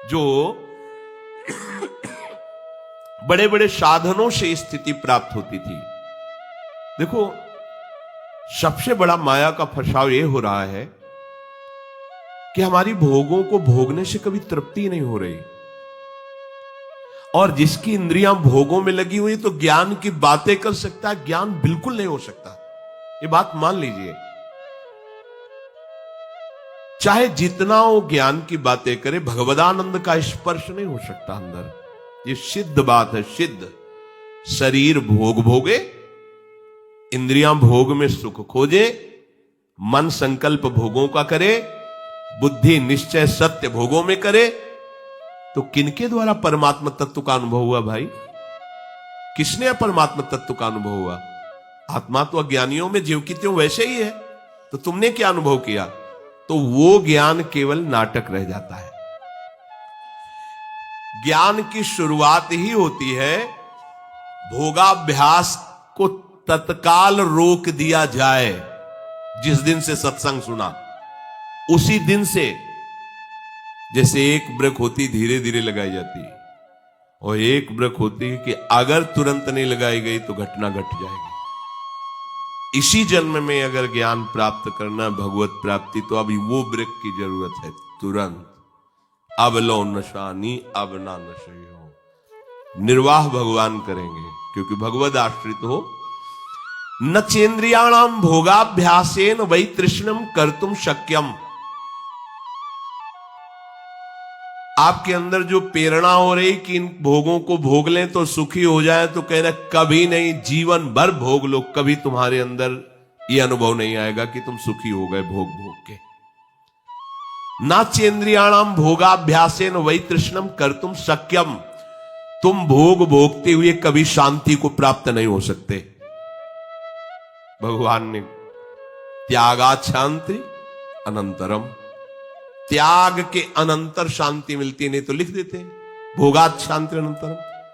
जो बड़े बड़े साधनों से स्थिति प्राप्त होती थी। देखो, सबसे बड़ा माया का फंसाव यह हो रहा है कि हमारी भोगों को भोगने से कभी तृप्ति नहीं हो रही, और जिसकी इंद्रियां भोगों में लगी हुई तो ज्ञान की बातें कर सकता है, ज्ञान बिल्कुल नहीं हो सकता। ये बात मान लीजिए, चाहे जितना वो ज्ञान की बातें करे, भगवदानंद का स्पर्श नहीं हो सकता अंदर। ये सिद्ध बात है, सिद्ध। शरीर भोग भोगे, इंद्रियां भोग में सुख खोजे, मन संकल्प भोगों का करे, बुद्धि निश्चय सत्य भोगों में करे, तो किनके द्वारा परमात्मा तत्व का अनुभव हुआ भाई? किसने परमात्मा तत्व का अनुभव हुआ? आत्मा तो अज्ञानियों में ज्यों की त्यों वैसे ही है, तो तुमने क्या अनुभव किया? तो वो ज्ञान केवल नाटक रह जाता है। ज्ञान की शुरुआत ही होती है, भोगाभ्यास को तत्काल रोक दिया जाए। जिस दिन से सत्संग सुना, उसी दिन से, जैसे एक ब्रेक होती धीरे धीरे लगाई जाती है, और एक ब्रेक होती है कि अगर तुरंत नहीं लगाई गई तो घटना घट जाएगी। इसी जन्म में अगर ज्ञान प्राप्त करना, भगवत प्राप्ति, तो अभी वो ब्रेक की जरूरत है, तुरंत। अब लो नशानी अब ना नशे हो। निर्वाह भगवान करेंगे, क्योंकि भगवद आश्रित हो। न चेन्द्रियाणाम भोगाभ्यासेन वै तृष्णम कर्तुम शक्यम। आपके अंदर जो प्रेरणा हो रही कि इन भोगों को भोग लें तो सुखी हो जाए, तो कह रहे कभी नहीं, जीवन भर भोग लो, कभी तुम्हारे अंदर यह अनुभव नहीं आएगा कि तुम सुखी हो गए भोग भोग के। ना चेन्द्रियाणाम भोगाभ्यासेन वै तृष्णम कर्तुम शक्यम। तुम भोग भोगते हुए कभी शांति को प्राप्त नहीं हो सकते। भगवान ने त्यागा शांति अनंतरम, त्याग के अनंतर शांति मिलती, नहीं तो लिख देते हैं भोगात शांति अनंतरम,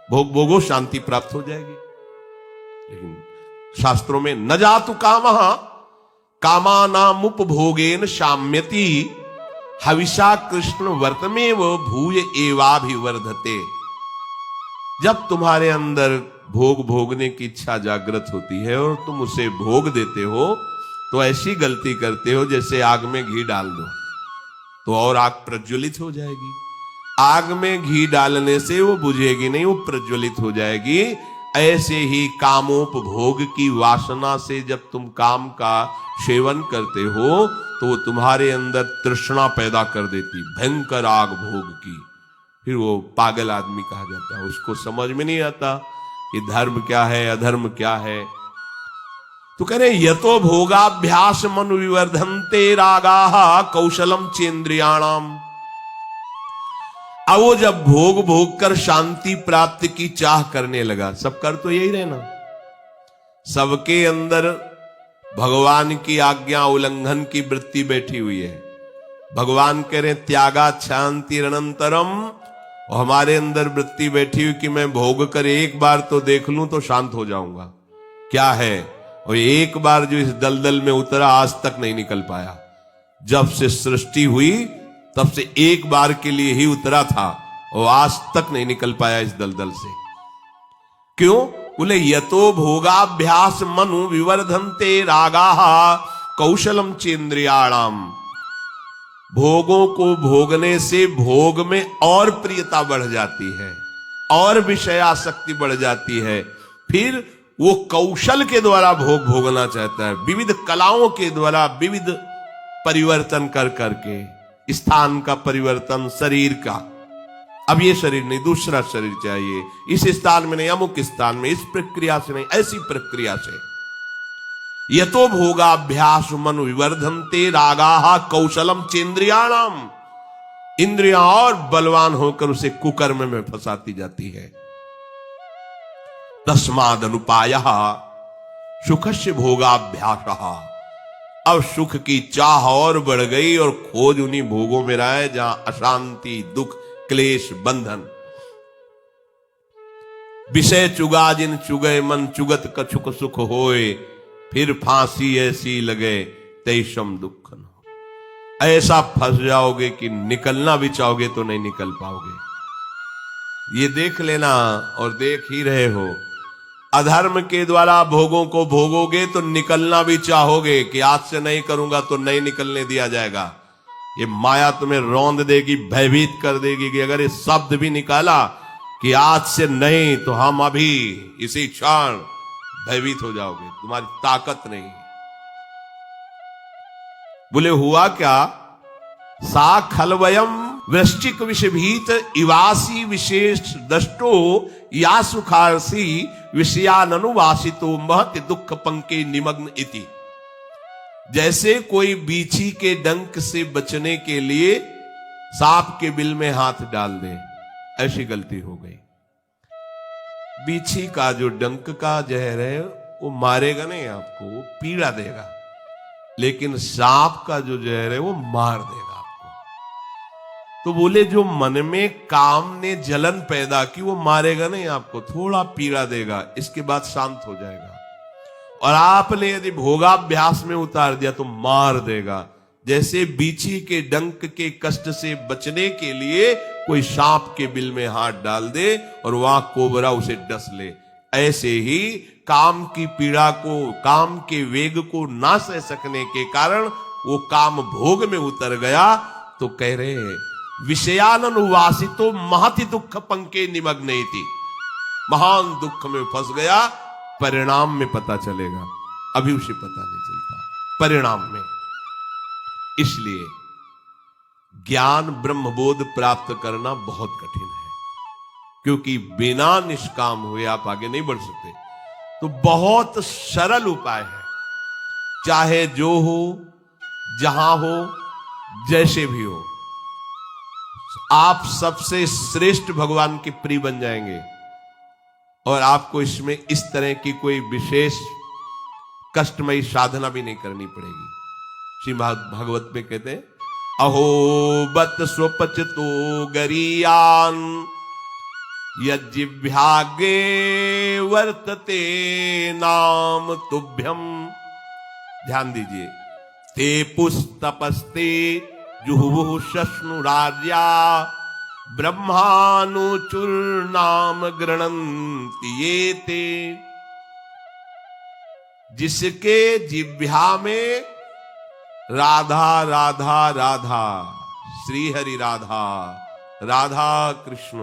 भोग भोगो शांति प्राप्त हो जाएगी। लेकिन शास्त्रों में न जातु कामः कामानामुपभोगेन शाम्यति हविषा कृष्ण वर्तमेव भूय एवाभिवर्धते। जब तुम्हारे अंदर भोग भोगने की इच्छा जागृत होती है और तुम उसे भोग देते हो, तो ऐसी गलती करते हो जैसे आग में घी डाल दो तो और आग प्रज्वलित हो जाएगी। आग में घी डालने से वो बुझेगी नहीं, वो प्रज्वलित हो जाएगी। ऐसे ही कामोपभोग की वासना से जब तुम काम का सेवन करते हो, तो वो तुम्हारे अंदर तृष्णा पैदा कर देती, भयंकर आग भोग की। फिर वो पागल आदमी कहा जाता है, उसको समझ में नहीं आता कि धर्म क्या है, अधर्म क्या है। तो कह रहे यतो भोगाभ्यास मनु विवर्धन्ते रागाः कौशलम चेन्द्रियाणाम। अब वो जब भोग भोग कर शांति प्राप्ति की चाह करने लगा, सब कर तो यही रहना, सबके अंदर भगवान की आज्ञा उल्लंघन की वृत्ति बैठी हुई है। भगवान कह रहे त्यागा शांति अनंतरम, और हमारे अंदर वृत्ति बैठी हुई कि मैं भोग कर एक बार तो देख लूं तो शांत हो जाऊंगा। क्या है? और एक बार जो इस दलदल में उतरा, आज तक नहीं निकल पाया। जब से सृष्टि हुई तब से एक बार के लिए ही उतरा था, और आज तक नहीं निकल पाया इस दलदल से। क्यों? बोले यतो भोगाभ्यास मनु विवर्धन्ते रागाः कौशलम चेन्द्रियाणाम। भोगों को भोगने से भोग में और प्रियता बढ़ जाती है, और विषयासक्ति बढ़ जाती है। फिर वो कौशल के द्वारा भोग भोगना चाहता है, विविध कलाओं के द्वारा विविध परिवर्तन कर करके, स्थान का परिवर्तन, शरीर का। अब ये शरीर नहीं, दूसरा शरीर चाहिए, इस स्थान में नहीं, अमुक स्थान में, इस प्रक्रिया से नहीं, ऐसी प्रक्रिया से। यतो भोगाभ्यास मनु विवर्धन्ते रागाः कौशलम चेन्द्रियाणाम। इंद्रियां और बलवान होकर उसे कुकर्म में फंसाती जाती है। तस्माद अनुपायः सुखस्य भोगाभ्यासः। अब सुख की चाह और बढ़ गई, और खोज उन्हीं भोगों में रहा है जहां अशांति, दुख, क्लेश, बंधन। विषय चुगा जिन चुगे मन चुगत कछुक सुख होए, फिर फांसी ऐसी लगे तैसम दुख न। ऐसा फंस जाओगे कि निकलना भी चाहोगे तो नहीं निकल पाओगे। ये देख लेना, और देख ही रहे हो। अधर्म के द्वारा भोगों को भोगोगे तो निकलना भी चाहोगे कि आज से नहीं करूंगा तो नहीं निकलने दिया जाएगा। ये माया तुम्हें रौंद देगी, भयभीत कर देगी कि अगर ये शब्द भी निकाला कि आज से नहीं, तो हम अभी इसी क्षण भयभीत हो जाओगे, तुम्हारी ताकत नहीं। बोले हुआ क्या? सा खलवयम वृश्चिक विषभीत इवासी विशेष दष्टो या सुखारसी विषयानुवासितो महत दुख पंके निमग्न इति। जैसे कोई बीछी के डंक से बचने के लिए सांप के बिल में हाथ डाल दे, ऐसी गलती हो गई। बीछी का जो डंक का जहर है वो मारेगा नहीं आपको, वो पीड़ा देगा, लेकिन सांप का जो जहर है वो मार देगा आपको। तो बोले जो मन में काम ने जलन पैदा की वो मारेगा नहीं आपको, थोड़ा पीड़ा देगा, इसके बाद शांत हो जाएगा। और आपने यदि भोगाभ्यास में उतार दिया तो मार देगा। जैसे बीछी के डंक के कष्ट से बचने के लिए कोई सांप के बिल में हाथ डाल दे और वहां कोबरा उसे डस ले, ऐसे ही काम की पीड़ा को, काम के वेग को ना सह सकने के कारण वो काम भोग में उतर गया। तो कह रहे हैं विषयानुवासितो महति दुख पंके निमग्न इति। महान दुख में फंस गया, परिणाम में पता चलेगा, अभी उसे पता नहीं चलता परिणाम में। इसलिए ज्ञान ब्रह्मबोध प्राप्त करना बहुत कठिन है, क्योंकि बिना निष्काम हुए आप आगे नहीं बढ़ सकते। तो बहुत सरल उपाय है, चाहे जो हो, जहां हो, जैसे भी हो, आप सबसे श्रेष्ठ भगवान के प्रिय बन जाएंगे। और आपको इसमें इस तरह की कोई विशेष कष्टमयी साधना भी नहीं करनी पड़ेगी। श्रीमद् भागवत में कहते हैं अहो बत स्वपचतो गरीयान यज्जिह्वाग्रे वर्तते नाम तुभ्यम। ध्यान दीजिए, ते पुस्तपस्ते जुहुः शश्नुरार्या ब्रह्मानुचूर्णाम गृणन्ति ये ते। जिसके जिह्वा में राधा राधा राधा, श्री हरि राधा, राधा कृष्ण,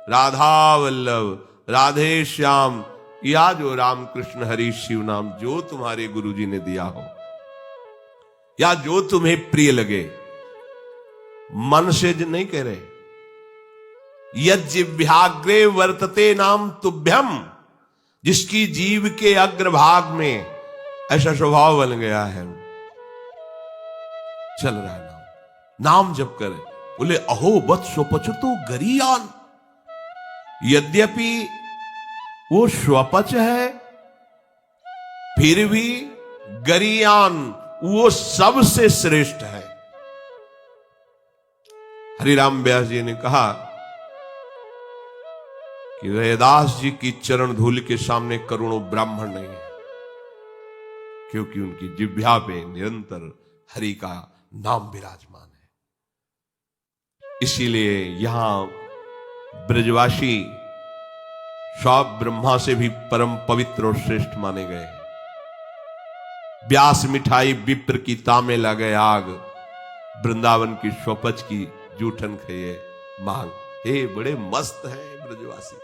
राधा वल्लभ, राधे श्याम, या जो राम कृष्ण हरि शिव नाम जो तुम्हारे गुरुजी ने दिया हो, या जो तुम्हें प्रिय लगे, मन से नहीं कह रहे, यज्जिह्वाग्रे वर्तते नाम तुभ्यम। जिसकी जीव के अग्रभाग में ऐसा स्वभाव बन गया है, चल रहा है नाम जप करे। बोले अहो बत स्वपचतो गरीयान। यद्यपि वो स्वपच है, फिर भी गरीयान वो सबसे श्रेष्ठ है। हरिराम व्यास जी ने कहा कि रैदास जी की चरण धूल के सामने करोड़ों ब्राह्मण नहीं है, क्योंकि उनकी जिह्वा पे निरंतर हरि का नाम विराजमान है। इसीलिए यहां ब्रजवासी सब ब्रह्मा से भी परम पवित्र और श्रेष्ठ माने गए हैं। व्यास मिठाई विप्र की तामे लगे आग, वृंदावन की स्वपच की जूठन खाइए मांग। हे बड़े मस्त है ब्रजवासी।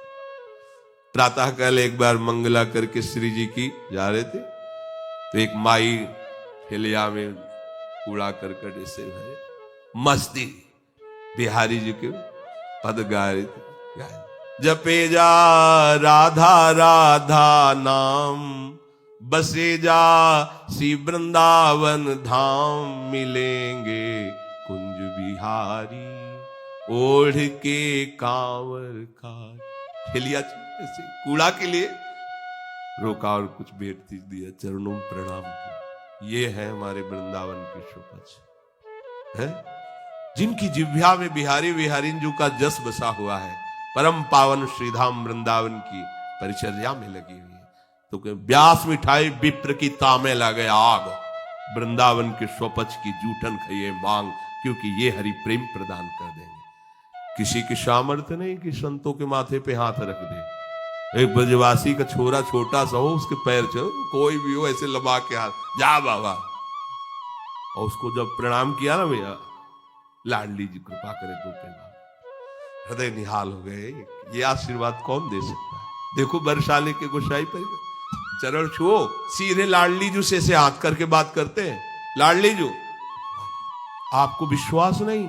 प्रातः काल एक बार मंगला करके श्री जी की जा रहे थे, तो एक माई ठेलिया में कूड़ा करकट ऐसे भरे मस्ती बिहारी जी के पद गा रहे थे। जपे जा राधा राधा नाम, बसे जा सी वृंदावन धाम, मिलेंगे कुंज बिहारी ओढ़ के कांवर का। ठेलिया ऐसे कूड़ा के लिए रोका और कुछ भेंट दिया, चरणों में प्रणाम किया। ये है हमारे वृंदावन की शोभा है, जिनकी जिह्वा में बिहारी बिहारी जी का जस बसा हुआ है। परम पावन श्रीधाम वृंदावन की परिचर्या में लगी हुई है। तो व्यास मिठाई विप्र की तामे लगे आग, वृंदावन के स्वपच की जूठन खाइए मांग, क्योंकि ये हरि प्रेम प्रदान कर देंगे। किसी की सामर्थ्य नहीं कि संतों के माथे पे हाथ रख दे। एक ब्रजवासी का छोरा छोटा सा हो, उसके पैर चो कोई भी हो ऐसे लबा के हाथ, जा बाबा, और उसको जब प्रणाम किया ना, भैया लाडली जी कृपा करे तो हृदय निहाल हो गए। ये आशीर्वाद कौन दे सकता है? देखो बरसाले के गोसाई पर चरण छुओ, सीधे लाडली जू से हाथ करके बात करते हैं। लाडली जू, आपको विश्वास नहीं?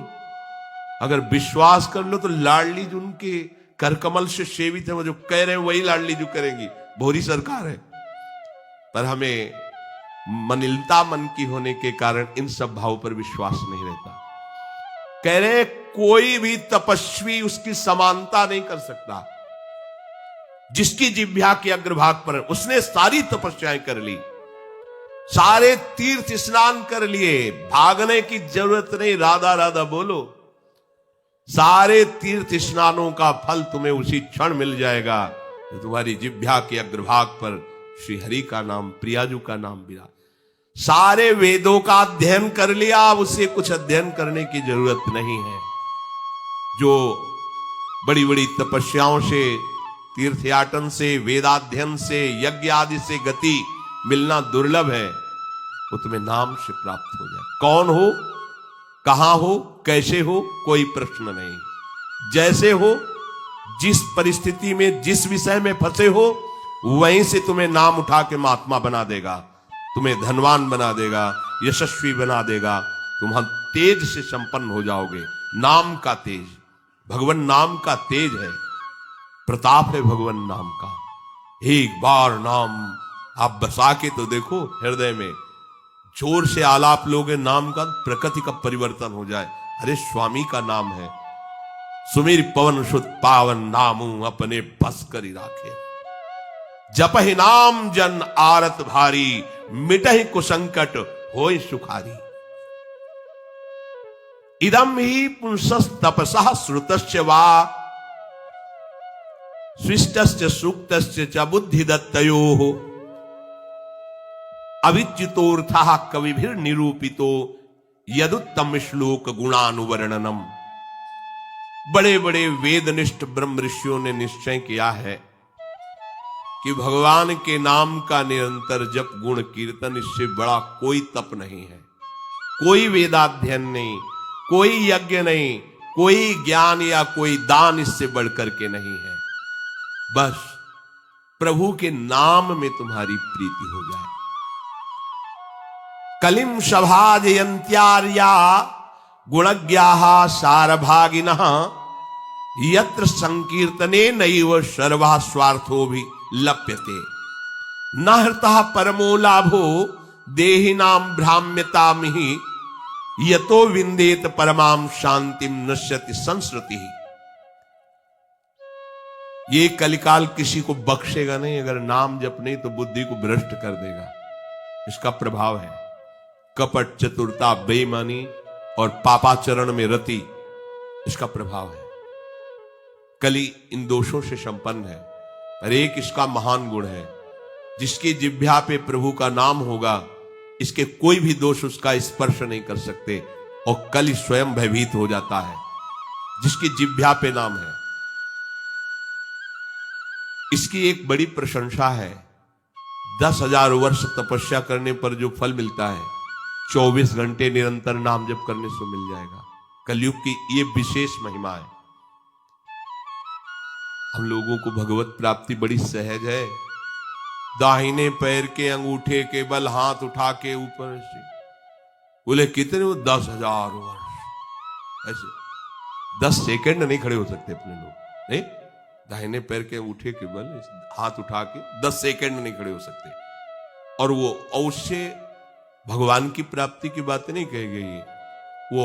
अगर विश्वास कर लो तो लाडली जू उनके करकमल से सेवित है, वो जो कह रहे हैं वही लाडली जू करेंगी। भोरी सरकार है, पर हमें मनिलता मन की होने के कारण इन सब भावों पर विश्वास नहीं रहता। कह रहे कोई भी तपस्वी उसकी समानता नहीं कर सकता। जिसकी जिह्वा के अग्रभाग पर उसने सारी तपस्याएं कर ली, सारे तीर्थ स्नान कर लिए, भागने की जरूरत नहीं, राधा राधा बोलो। सारे तीर्थ स्नानों का फल तुम्हें उसी क्षण मिल जाएगा, तुम्हारी जिह्वा के अग्रभाग पर श्री हरि का नाम, प्रियाजू का नाम विराज। सारे वेदों का अध्ययन कर लिया, अब उसे कुछ अध्ययन करने की जरूरत नहीं है। जो बड़ी बड़ी तपस्याओं से, तीर्थयाटन से, वेदाध्ययन से, यज्ञ आदि से गति मिलना दुर्लभ है, वो तुम्हें नाम से प्राप्त हो जाए। कौन हो, कहां हो, कैसे हो, कोई प्रश्न नहीं। जैसे हो, जिस परिस्थिति में, जिस विषय में फंसे हो, वहीं से तुम्हें नाम उठा के महात्मा बना देगा, तुम्हें धनवान बना देगा, यशस्वी बना देगा। तुम हम तेज से संपन्न हो जाओगे। नाम का तेज, भगवान नाम का तेज है, प्रताप है भगवान नाम का। एक बार नाम आप बसा के तो देखो हृदय में, जोर से आलाप लोगे नाम का, प्रकृति का परिवर्तन हो जाए। अरे स्वामी का नाम है, सुमीर पवन सुत पावन नामू अपने बस करी राखे। जपहि नाम जन आरत भारी, मिटहि कुसंकट होय सुखारी। इदम ही पुंसस् तपसः श्रुतस्य वा, स्विष्टस्य सूक्तस्य च बुद्धि दत्तयोः। अविच्युतोऽर्थः कविभिर् निरूपितो, यदुत्तम श्लोक गुणानुवर्णनम। बड़े बड़े वेदनिष्ठ ब्रह्म ऋषियों ने निश्चय किया है कि भगवान के नाम का निरंतर जप, गुण कीर्तन, इससे बड़ा कोई तप नहीं है, कोई वेदाध्ययन नहीं, कोई यज्ञ नहीं, कोई ज्ञान या कोई दान इससे बढ़कर के नहीं है। बस प्रभु के नाम में तुम्हारी प्रीति हो जाए। कलिम सभाजयन्त्यार्या गुणज्ञाः सारभागिनः, यत्र संकीर्तने नैव सर्वः स्वार्थो भी लप्यते। न हृतः परमो लाभो देहिनां भ्राम्यतामिहि, यतो विन्देत परमां शांतिम नश्यति संस्कृति। ये कलिकाल किसी को बख्शेगा नहीं, अगर नाम जप नहीं तो बुद्धि को भ्रष्ट कर देगा। इसका प्रभाव है कपट, चतुरता, बेईमानी और पापाचरण में रति, इसका प्रभाव है। कली इन दोषों से संपन्न है, पर एक इसका महान गुण है, जिसकी जिह्वा पे प्रभु का नाम होगा, इसके कोई भी दोष उसका स्पर्श नहीं कर सकते, और कली स्वयं भयभीत हो जाता है जिसकी जिह्वा पे नाम है। इसकी एक बड़ी प्रशंसा है, 10,000 वर्ष तपस्या करने पर जो फल मिलता है, 24 घंटे निरंतर नाम जप करने से मिल जाएगा। कलयुग की ये विशेष महिमा है। हम लोगों को भगवत प्राप्ति बड़ी सहज है। दाहिने पैर के अंगूठे के बल हाथ उठा के ऊपर से बोले कितने हो, 10,000 वर्ष। ऐसे 10 सेकंड नहीं खड़े हो सकते अपने लोग, नहीं? दाहिने पैर के अंगूठे के बल हाथ उठा के 10 सेकंड नहीं खड़े हो सकते। और वो अवश्य भगवान की प्राप्ति की बात नहीं कही गई, वो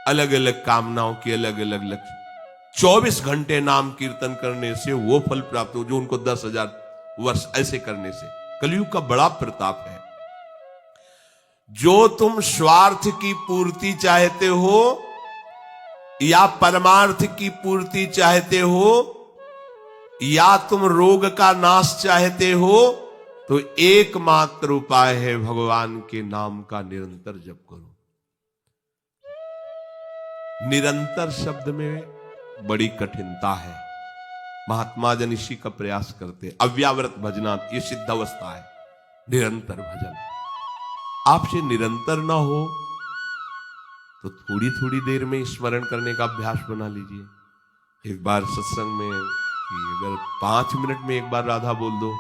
अलग अलग कामनाओं की अलग अलग लक्ष्य। 24 घंटे नाम कीर्तन करने से वो फल प्राप्त हो जो उनको 10,000 वर्ष ऐसे करने से। कलयुग का बड़ा प्रताप है। जो तुम स्वार्थ की पूर्ति चाहते हो या परमार्थ की पूर्ति चाहते हो, या तुम रोग का नाश चाहते हो, तो एकमात्र उपाय है भगवान के नाम का निरंतर जप करो। निरंतर शब्द में बड़ी कठिनता है। महात्मा जन इसी का प्रयास करते। अव्यावृत भजनात्, ये सिद्ध अवस्था है निरंतर भजन। आपसे निरंतर ना हो तो थोड़ी थोड़ी देर में स्मरण करने का अभ्यास बना लीजिए। एक बार सत्संग में कि अगर 5 मिनट में एक बार राधा बोल दो,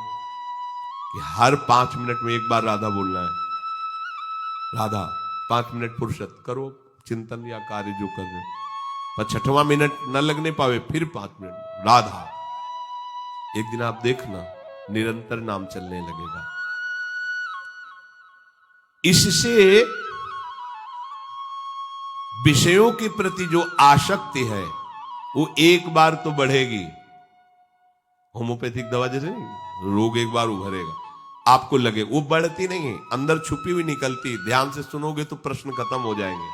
कि हर 5 मिनट में एक बार राधा बोलना है। राधा 5 मिनट फुर्सत करो, चिंतन या कार्य जो कर रहे हो, पर 6वां मिनट न लगने पावे फिर 5 मिनट राधा। एक दिन आप देखना निरंतर नाम चलने लगेगा। इससे विषयों के प्रति जो आसक्ति है वो एक बार तो बढ़ेगी। होम्योपैथिक दवा जैसे नहीं, रोग एक बार उभरेगा, आपको लगे, वो बढ़ती नहीं है, अंदर छुपी हुई निकलती। ध्यान से सुनोगे तो प्रश्न खत्म हो जाएंगे।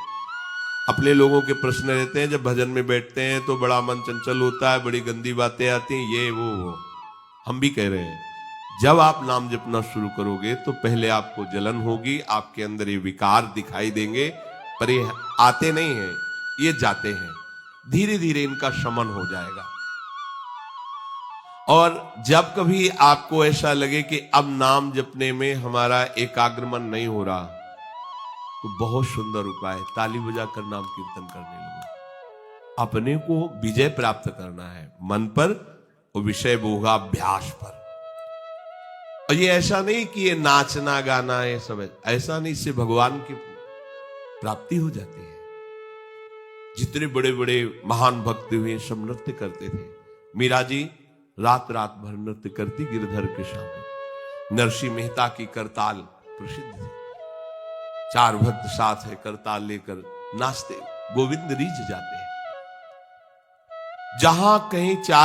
अपने लोगों के प्रश्न रहते हैं, जब भजन में बैठते हैं तो बड़ा मन चंचल होता है, बड़ी गंदी बातें आती हैं, ये वो। हम भी कह रहे हैं, जब आप नाम जपना शुरू करोगे तो पहले आपको जलन होगी, आपके अंदर ये विकार दिखाई देंगे, पर ये आते नहीं हैं, ये जाते हैं। धीरे धीरे इनका शमन हो जाएगा। और जब कभी आपको ऐसा लगे कि अब नाम जपने में हमारा एकाग्रमन नहीं हो रहा, तो बहुत सुंदर उपाय, ताली बजाकर नाम कीर्तन करने लगो। अपने को विजय प्राप्त करना है मन पर और विषय भोगाभ्यास पर। और ये ऐसा नहीं कि ये नाचना गाना ये सब है, ऐसा नहीं, इससे भगवान की प्राप्ति हो जाती है। जितने बड़े बड़े महान भक्त हुए सब नृत्य करते थे। मीरा जी रात रात भर नृत्य करती गिरधर के सामने। नरसिंह मेहता की करताल प्रसिद्ध थी। 4 भक्त साथ है, करताल लेकर नाचते, गोविंद रीझ जाते हैं। जहां कहीं 4